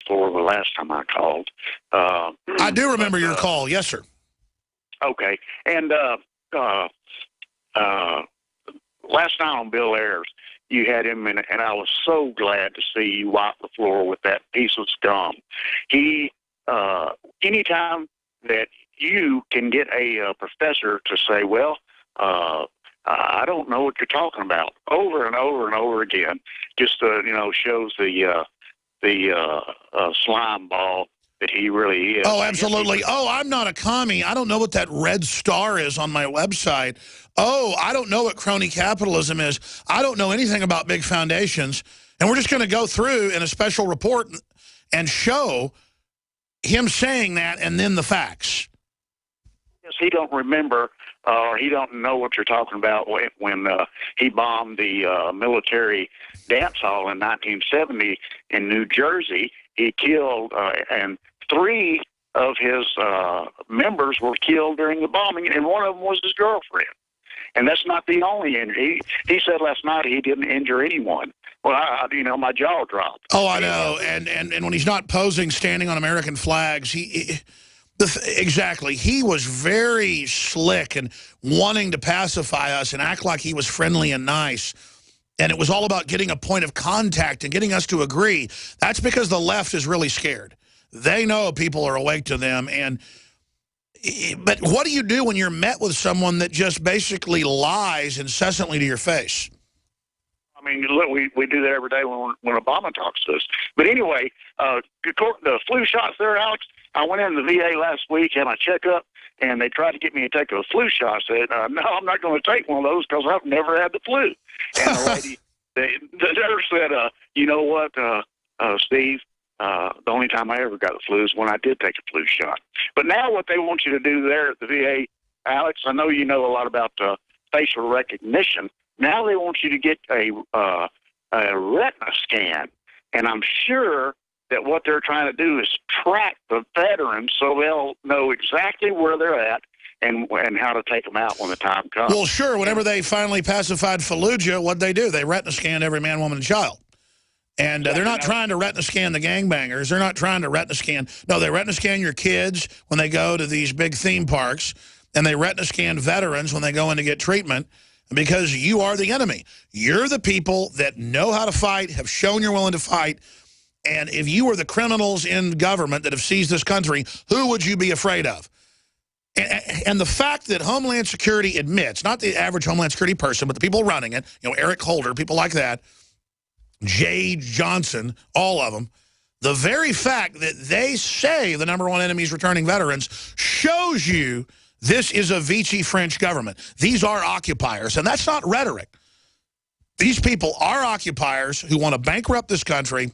for the last time I called. I do remember your call. Yes, sir. Okay. And last night on Bill Ayers, you had him, and I was so glad to see you wipe the floor with that piece of scum. He, anytime that you can get a professor to say, well, I don't know what you're talking about, over and over and over again, just shows the slime ball that he really is. Oh, absolutely. Oh, I'm not a commie. I don't know what that red star is on my website. Oh, I don't know what crony capitalism is. I don't know anything about big foundations. And we're just going to go through in a special report and show him saying that and then the facts. Yes, he don't remember or he don't know what you're talking about when he bombed the military dance hall in 1970 in New Jersey. He killed, and 3 of his members were killed during the bombing, and one of them was his girlfriend. And that's not the only injury. He said last night he didn't injure anyone. Well, my jaw dropped. Oh, I know. And when he's not posing, standing on American flags, exactly. He was very slick and wanting to pacify us and act like he was friendly and nice. And it was all about getting a point of contact and getting us to agree. That's because the left is really scared. They know people are awake to them. But what do you do when you're met with someone that just basically lies incessantly to your face? I mean, look, we do that every day when Obama talks to us. But anyway, the flu shots there, Alex, I went in the VA last week, had my checkup, and they tried to get me to take a flu shot. I said, no, I'm not going to take one of those because I've never had the flu. And the lady, the nurse said, you know what, Steve, the only time I ever got the flu is when I did take a flu shot. But now what they want you to do there at the VA, Alex, I know you know a lot about facial recognition. Now they want you to get a retina scan, and I'm sure that what they're trying to do is track the veterans so they'll know exactly where they're at and how to take them out when the time comes. Well, sure. Whenever they finally pacified Fallujah, what'd they do? They retina scanned every man, woman, and child. And they're not trying to retina scan the gangbangers. They're not trying to retina scan. No, they retina scan your kids when they go to these big theme parks, and they retina scan veterans when they go in to get treatment because you are the enemy. You're the people that know how to fight, have shown you're willing to fight. And if you were the criminals in government that have seized this country, who would you be afraid of? And the fact that Homeland Security admits, not the average Homeland Security person, but the people running it, Eric Holder, people like that, Jay Johnson, all of them, the very fact that they say the #1 enemy is returning veterans shows you this is a Vichy French government. These are occupiers, and that's not rhetoric. These people are occupiers who want to bankrupt this country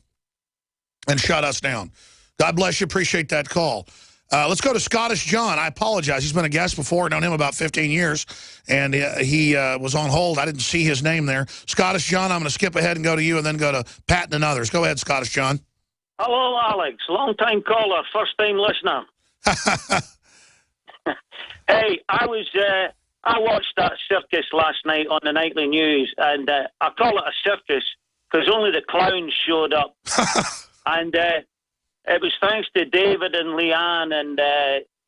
and shut us down. God bless you. Appreciate that call. Let's go to Scottish John. I apologize. He's been a guest before. I've known him about 15 years, and he was on hold. I didn't see his name there. Scottish John, I'm going to skip ahead and go to you and then go to Patton and others. Go ahead, Scottish John. Hello, Alex. Long-time caller, first-time listener. Hey, I watched that circus last night on the nightly news, and I call it a circus because only the clowns showed up. And it was thanks to David and Leanne and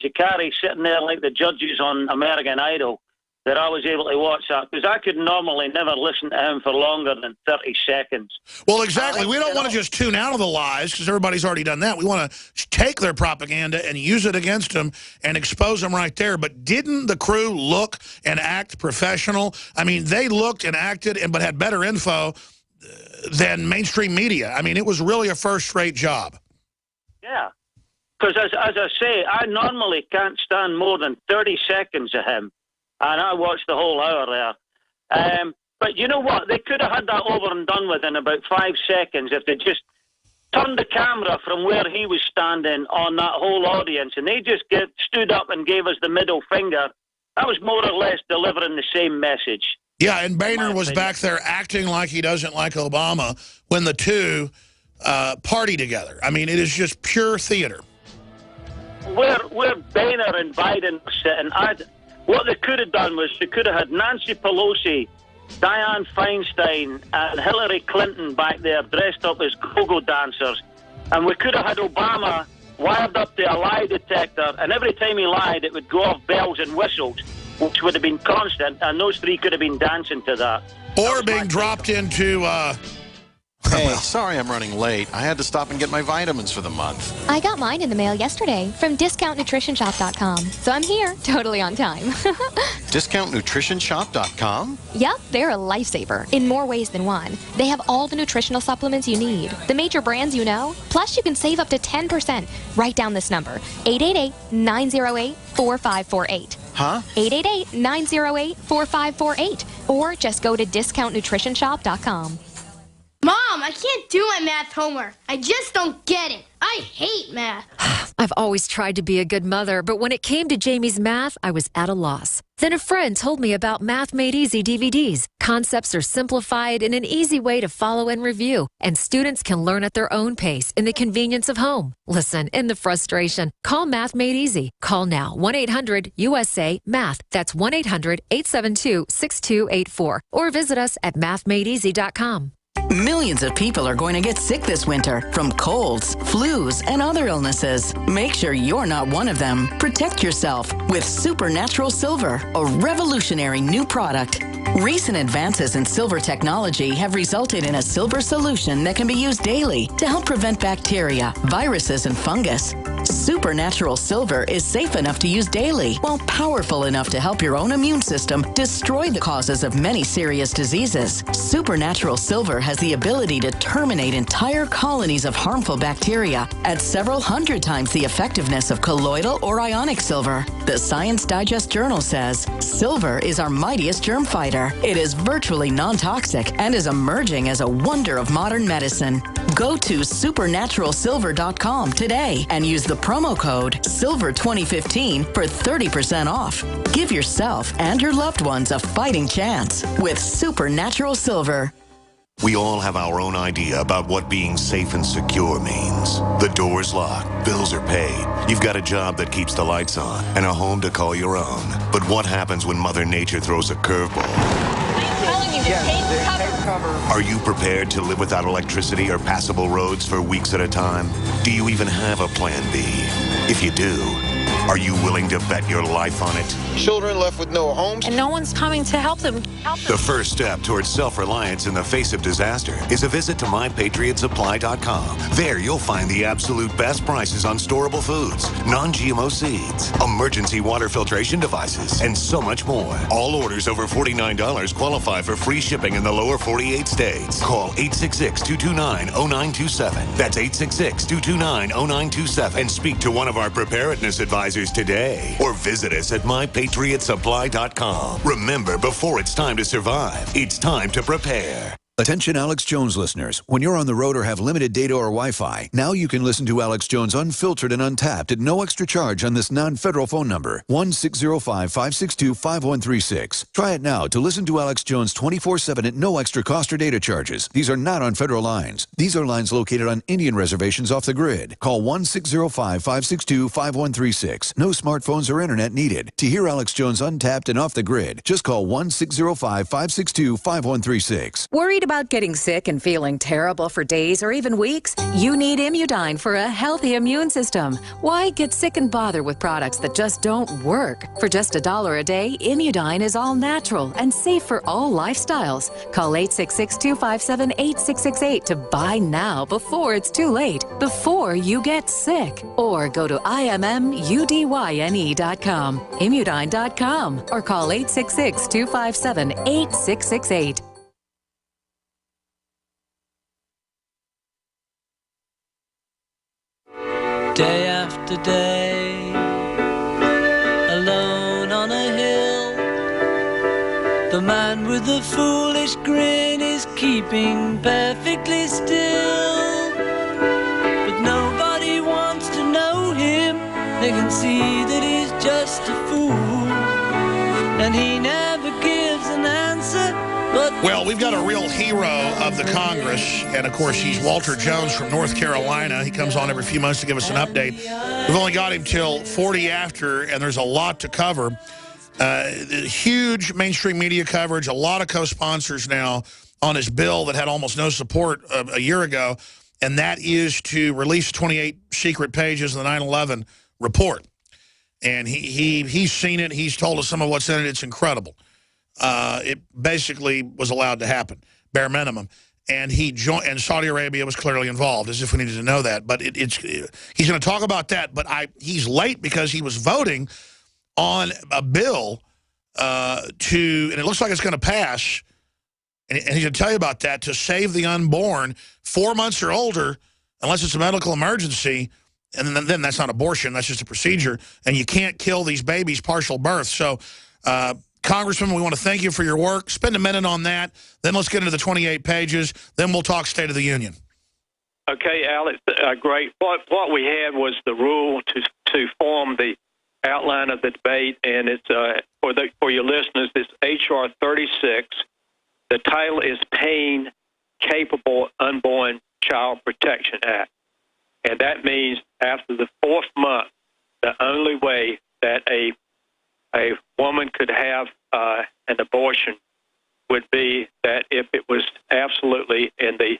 Jakari sitting there like the judges on American Idol that I was able to watch that, because I could normally never listen to him for longer than 30 seconds. Well, exactly. We don't want to just tune out of the lies because everybody's already done that. We want to take their propaganda and use it against them and expose them right there. But didn't the crew look and act professional? I mean, they looked and acted but had better info than mainstream media. I mean, it was really a first-rate job. Yeah, because as I say, I normally can't stand more than 30 seconds of him, and I watched the whole hour there. But you know what? They could have had that over and done with in about 5 seconds if they just turned the camera from where he was standing on that whole audience, and they just stood up and gave us the middle finger. That was more or less delivering the same message. Yeah, and Boehner was back there acting like he doesn't like Obama when the two party together. I mean, it is just pure theater. Where Boehner and Biden were sitting, what they could have done was they could have had Nancy Pelosi, Dianne Feinstein, and Hillary Clinton back there dressed up as go-go dancers, And we could have had Obama wired up to a lie detector, and every time he lied, it would go off bells and whistles, which would have been constant, and those three could have been dancing to that. Or being dropped into... Hey, sorry I'm running late. I had to stop and get my vitamins for the month. I got mine in the mail yesterday from DiscountNutritionShop.com, so I'm here, totally on time. DiscountNutritionShop.com? Yep, they're a lifesaver in more ways than one. They have all the nutritional supplements you need, the major brands you know, plus you can save up to 10%. Write down this number, 888-908-4548. Huh? 888-908-4548. Or just go to DiscountNutritionShop.com. Mom, I can't do my math homework. I just don't get it. I hate math. I've always tried to be a good mother, but when it came to Jamie's math, I was at a loss. Then a friend told me about Math Made Easy DVDs. Concepts are simplified in an easy way to follow and review, and students can learn at their own pace in the convenience of home. Listen, in the frustration, call Math Made Easy. Call now, 1-800-USA-MATH. That's 1-800-872-6284. Or visit us at mathmadeeasy.com. Millions of people are going to get sick this winter from colds, flus, and other illnesses. Make sure you're not one of them. Protect yourself with Supernatural Silver, a revolutionary new product. Recent advances in silver technology have resulted in a silver solution that can be used daily to help prevent bacteria, viruses, and fungus. Supernatural Silver is safe enough to use daily, while powerful enough to help your own immune system destroy the causes of many serious diseases. Supernatural Silver has the ability to terminate entire colonies of harmful bacteria at several hundred times the effectiveness of colloidal or ionic silver. The Science Digest Journal says silver is our mightiest germ fighter. It is virtually non-toxic and is emerging as a wonder of modern medicine. Go to supernaturalsilver.com today and use the promo code SILVER2015 for 30% off. Give yourself and your loved ones a fighting chance with Supernatural Silver. We all have our own idea about what being safe and secure means. The door's locked, bills are paid, you've got a job that keeps the lights on, and a home to call your own. But what happens when Mother Nature throws a curveball? I'm telling you, take cover. Are you prepared to live without electricity or passable roads for weeks at a time? Do you even have a plan B? If you do, are you willing to bet your life on it? Children left with no homes. And no one's coming to help them. The first step towards self-reliance in the face of disaster is a visit to MyPatriotSupply.com. There you'll find the absolute best prices on storable foods, non-GMO seeds, emergency water filtration devices, and so much more. All orders over $49 qualify for free shipping in the lower 48 states. Call 866-229-0927. That's 866-229-0927 and speak to one of our preparedness advisors today. Or visit us at MyPatriotSupply.com. Remember, before it's time to survive, it's time to prepare. Attention Alex Jones listeners. When you're on the road or have limited data or Wi-Fi, now you can listen to Alex Jones unfiltered and untapped at no extra charge on this non-federal phone number, 1-605-562-5136. Try it now to listen to Alex Jones 24/7 at no extra cost or data charges. These are not on federal lines. These are lines located on Indian reservations off the grid. Call 1-605-562-5136. No smartphones or internet needed. To hear Alex Jones untapped and off the grid, just call 1-605-562-5136. Worried about getting sick and feeling terrible for days or even weeks? You need Immudyne for a healthy immune system. Why get sick and bother with products that just don't work? For just $1 a day, Immudyne is all natural and safe for all lifestyles. Call 866-257-8668 to buy now before it's too late, before you get sick. Or go to IMMUDYNE.com, Immudyne.com, or call 866-257-8668. Day after day, alone on a hill, the man with the foolish grin is keeping perfectly still. But nobody wants to know him, they can see that he's just a fool, and he never gives an answer. Well, we've got a real hero of the Congress, and of course he's Walter Jones from North Carolina. He comes on every few months to give us an update. We've only got him till 40 after, and there's a lot to cover. Huge mainstream media coverage, a lot of co-sponsors now on his bill that had almost no support a year ago. and that is to release 28 secret pages of the 9/11 report. And he's seen it. He's told us some of what's in it. It's incredible. It basically was allowed to happen, bare minimum. And and Saudi Arabia was clearly involved, as if we needed to know that. But he's going to talk about that. But he's late because he was voting on a bill and it looks like it's going to pass. And he's going to tell you about that, to save the unborn 4 months or older, unless it's a medical emergency. And then that's not abortion. That's just a procedure. And you can't kill these babies partial birth. So, Congressman, we want to thank you for your work. Spend a minute on that. Then let's get into the 28 pages. Then we'll talk State of the Union. Okay, Alex, great. What we had was the rule to form the outline of the debate, and it's for your listeners, it's H.R. 36. The title is Pain Capable Unborn Child Protection Act. And that means after the 4th month, the only way that a woman could have an abortion would be that if it was absolutely in the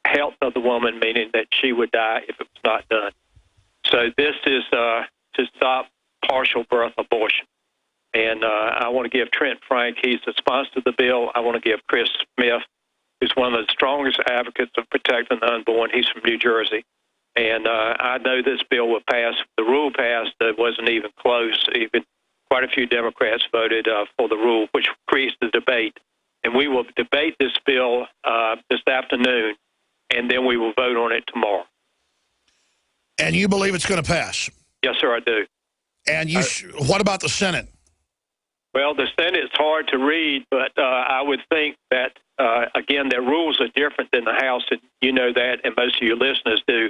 health of the woman, meaning that she would die if it was not done. So this is to stop partial birth abortion. And I want to give Trent Frank, he's the sponsor of the bill. I want to give Chris Smith, who's one of the strongest advocates of protecting the unborn. He's from New Jersey. And I know this bill will pass. The rule passed. It wasn't even close. Even quite a few Democrats voted for the rule, which creates the debate. And we will debate this bill this afternoon, and then we will vote on it tomorrow. And you believe it's going to pass? Yes, sir, I do. And what about the Senate? Well, the Senate is hard to read, but I would think that, again, their rules are different than the House, and you know that, and most of your listeners do.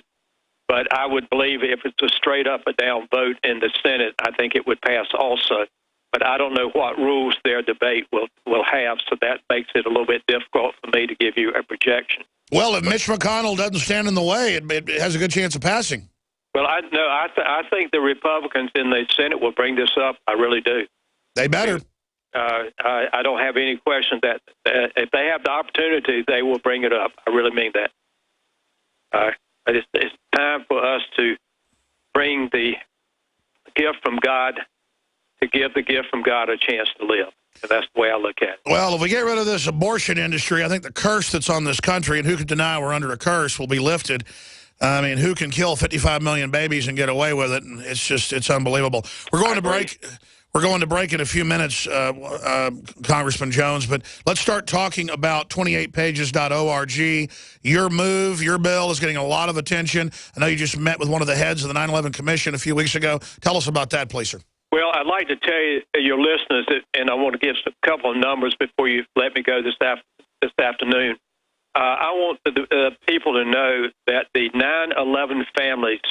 But I would believe if it's a straight up or down vote in the Senate, I think it would pass also. But I don't know what rules their debate will have, so that makes it a little bit difficult for me to give you a projection. Well, if Mitch McConnell doesn't stand in the way, it has a good chance of passing. Well, I think the Republicans in the Senate will bring this up. I really do. They better. I don't have any question that if they have the opportunity, they will bring it up. I really mean that. It's time for us to bring the gift from God, to give the gift from God a chance to live. And that's the way I look at it. Well, if we get rid of this abortion industry, I think the curse that's on this country, and who can deny we're under a curse, will be lifted. I mean, who can kill 55 million babies and get away with it? And it's unbelievable. We're going to break. We're going to break in a few minutes, Congressman Jones, but let's start talking about 28pages.org. Your move, your bill is getting a lot of attention. I know you just met with one of the heads of the 9/11 Commission a few weeks ago. Tell us about that, please, sir. Well, I'd like to tell you, your listeners, and I want to give a couple of numbers before you let me go this afternoon. I want the people to know that the 9/11 families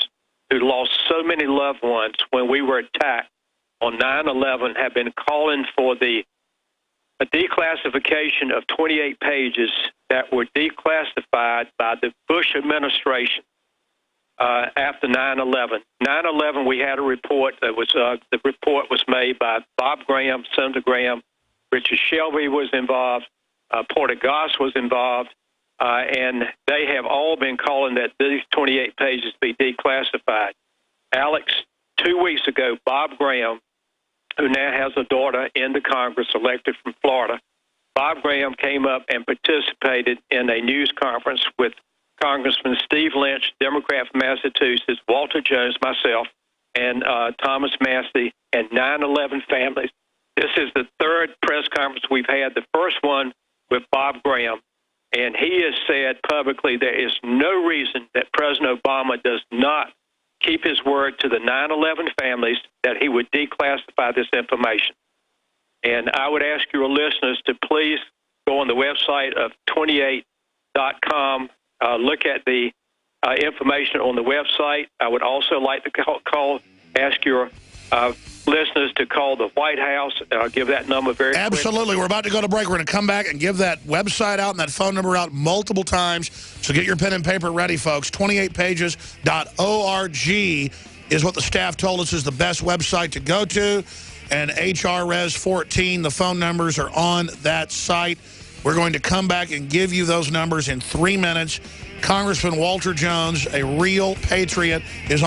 who lost so many loved ones when we were attacked on 9/11 have been calling for a declassification of 28 pages that were declassified by the Bush administration after 9/11. 9/11, we had a report that was the report was made by Bob Graham, Senator Graham, Richard Shelby was involved, Porter Goss was involved, and they have all been calling that these 28 pages be declassified. Alex, 2 weeks ago, Bob Graham, who now has a daughter in the Congress elected from Florida, Bob Graham came up and participated in a news conference with Congressman Steve Lynch, Democrat from Massachusetts, Walter Jones, myself, and Thomas Massey, and 9/11 families. This is the third press conference we've had, the first one with Bob Graham, and he has said publicly there is no reason that President Obama does not keep his word to the 9/11 families that he would declassify this information. And I would ask your listeners to please go on the website of 28.com, look at the information on the website. I would also like to ask your listeners to call the White House. I'll give that number very Absolutely. quickly. We're about to go to break. We're going to come back and give that website out and that phone number out multiple times. So get your pen and paper ready, folks. 28pages.org is what the staff told us is the best website to go to. And HRRes 14, the phone numbers are on that site. We're going to come back and give you those numbers in 3 minutes. Congressman Walter Jones, a real patriot, is on